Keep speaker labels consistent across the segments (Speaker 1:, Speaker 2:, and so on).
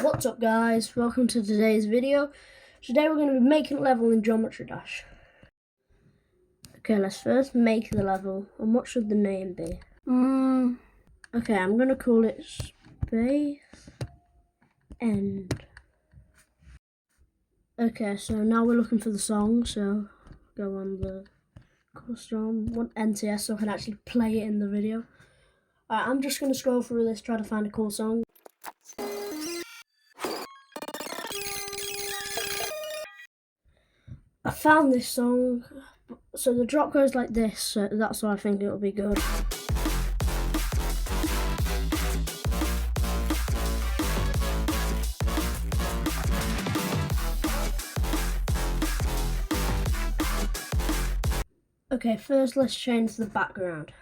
Speaker 1: What's up guys, welcome to today's video. Today we're going to be making a level in Geometry Dash. Okay, let's first make the level. And what should the name be? Okay, I'm going to call it Space End. Okay, so now we're looking for the song, so go on the custom, want NTS so I can actually play it in the video. Alright, I'm just going to scroll through this, try to find a cool song. I found this song, so the drop goes like this, so that's why I think it'll be good. Okay, first let's change the background.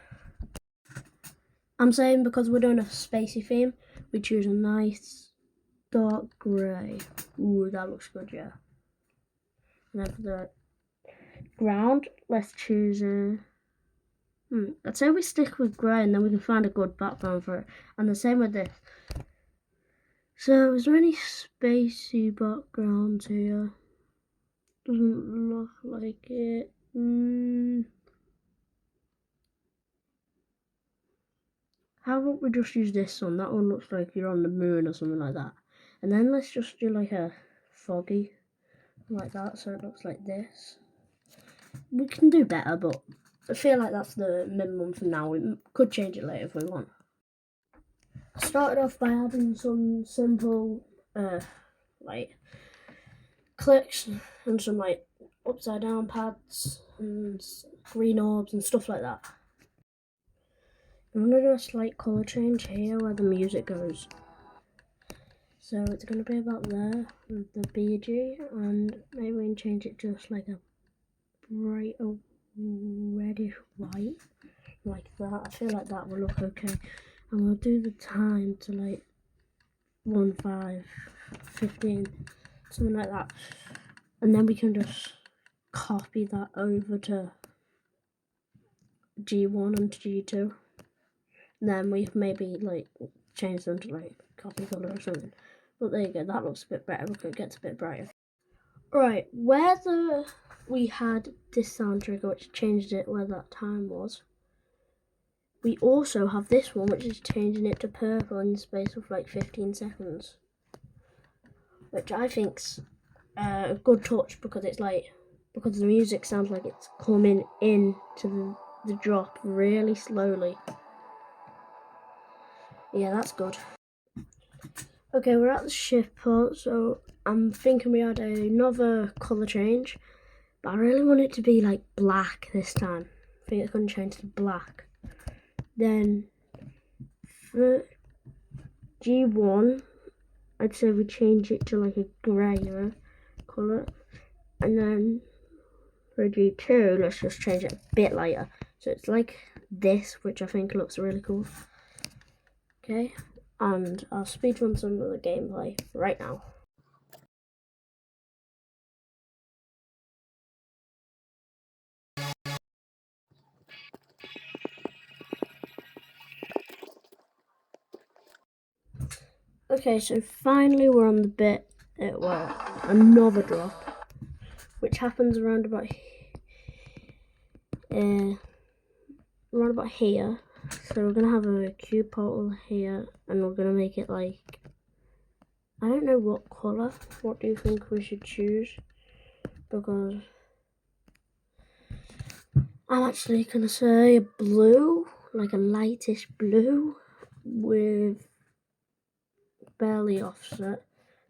Speaker 1: I'm saying because we're doing a spacey theme, we choose a nice dark grey. Ooh, that looks good, yeah. And then for the ground, let's choose I'd say we stick with grey and then we can find a good background for it. And the same with this. So, is there any spacey backgrounds here? Doesn't look like it. How about we just use this one? That one looks like you're on the moon or something like that. And then let's just do like a foggy, like that, so it looks like this. We can do better, but I feel like that's the minimum for now. We could change it later if we want. I started off by adding some simple, like, clicks and some, like, upside down pads and green orbs and stuff like that. I'm going to do a slight colour change here where the music goes. So it's going to be about there with the BG, and maybe we can change it just like a bright reddish white, like that. I feel like that will look okay. And we'll do the time to like 1:5:15, something like that. And then we can just copy that over to G1 and G2. And then we maybe like change them to like copy color or something. But there you go, that looks a bit better because it gets a bit brighter. Right, we had this sound trigger which changed it where that time was. We also have this one which is changing it to purple in the space of like 15 seconds. Which I think's a good touch because it's like, because the music sounds like it's coming in to the drop really slowly. Yeah, that's good. Okay, we're at the shift part, so I'm thinking we add another colour change, but I really want it to be like black this time. I think it's going to change to black. Then for G1, I'd say we change it to like a greyer colour, and then for G2, let's just change it a bit lighter. So it's like this, which I think looks really cool. Okay. And I'll speedrun some of the gameplay right now. Okay, so finally we're on the bit where another drop, which happens around about here. So we're gonna have a cube portal here, and we're gonna make it like, I don't know what colour. What do you think we should choose? Because I'm actually gonna say blue, like a lightish blue with barely offset.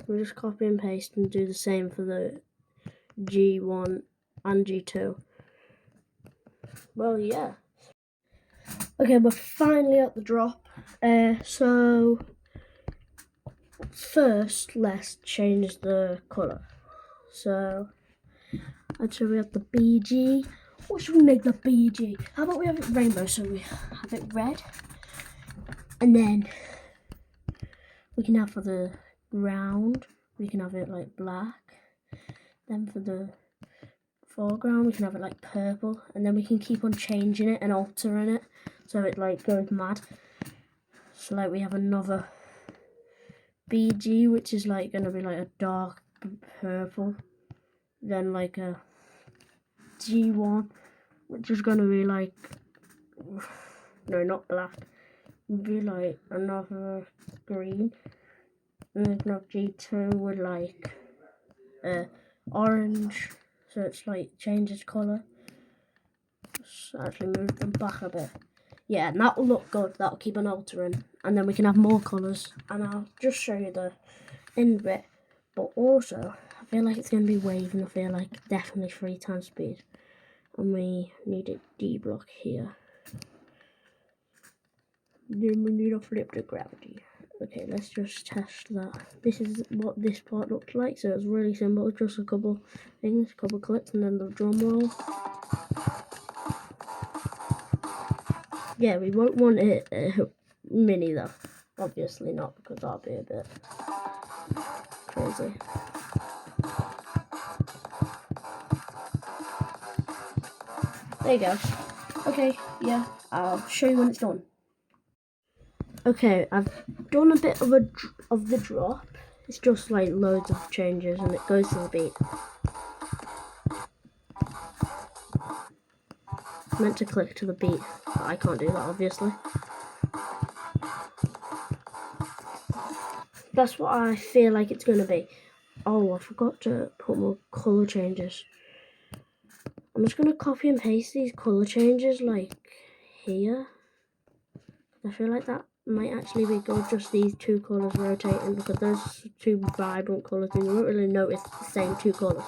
Speaker 1: We'll just copy and paste and do the same for the G1 and G2. Well, yeah. Okay, we're finally at the drop. So first, let's change the colour. So I'd say we have the BG. What should we make the BG? How about we have it rainbow? So we have it red, and then we can have for the ground, we can have it like black. Then for the foreground, we can have it like purple, and then we can keep on changing it and altering it so it like goes mad. So like we have another BG, which is like gonna be like a dark purple, then like a G1, which is gonna be like, no, not black, would be like another green, and then we have G2 with like orange, so it's like changes colour. Just actually move them back a bit. Yeah, and that will look good. That'll keep on altering, and then we can have more colours. And I'll just show you the end bit. But also, I feel like it's going to be wave, and I feel like definitely 3 times speed. And we need a D block here. Then we need a flip to gravity. Okay, let's just test that. This is what this part looks like. So it's really simple. Just a couple things, a couple clicks, and then the drum roll. Yeah, we won't want it mini though. Obviously not, because that'll be a bit crazy. There you go. Okay, yeah, I'll show you when it's done. Okay, I've done a bit of the drop. It's just like loads of changes, and it goes to the beat. It's meant to click to the beat, but I can't do that obviously. That's what I feel like it's gonna be. Oh, I forgot to put more colour changes. I'm just gonna copy and paste these colour changes like here. I feel like that might actually be good, just these 2 colours rotating, because those 2 vibrant colours and you won't really notice the same 2 colours.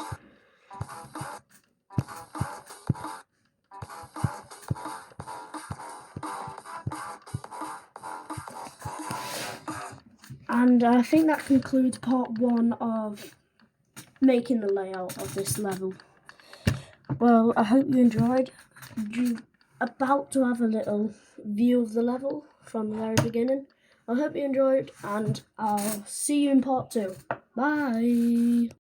Speaker 1: And I think that concludes part 1 of making the layout of this level. Well, I hope you enjoyed. You're about to have a little view of the level from the very beginning. I hope you enjoyed, and I'll see you in part 2. Bye!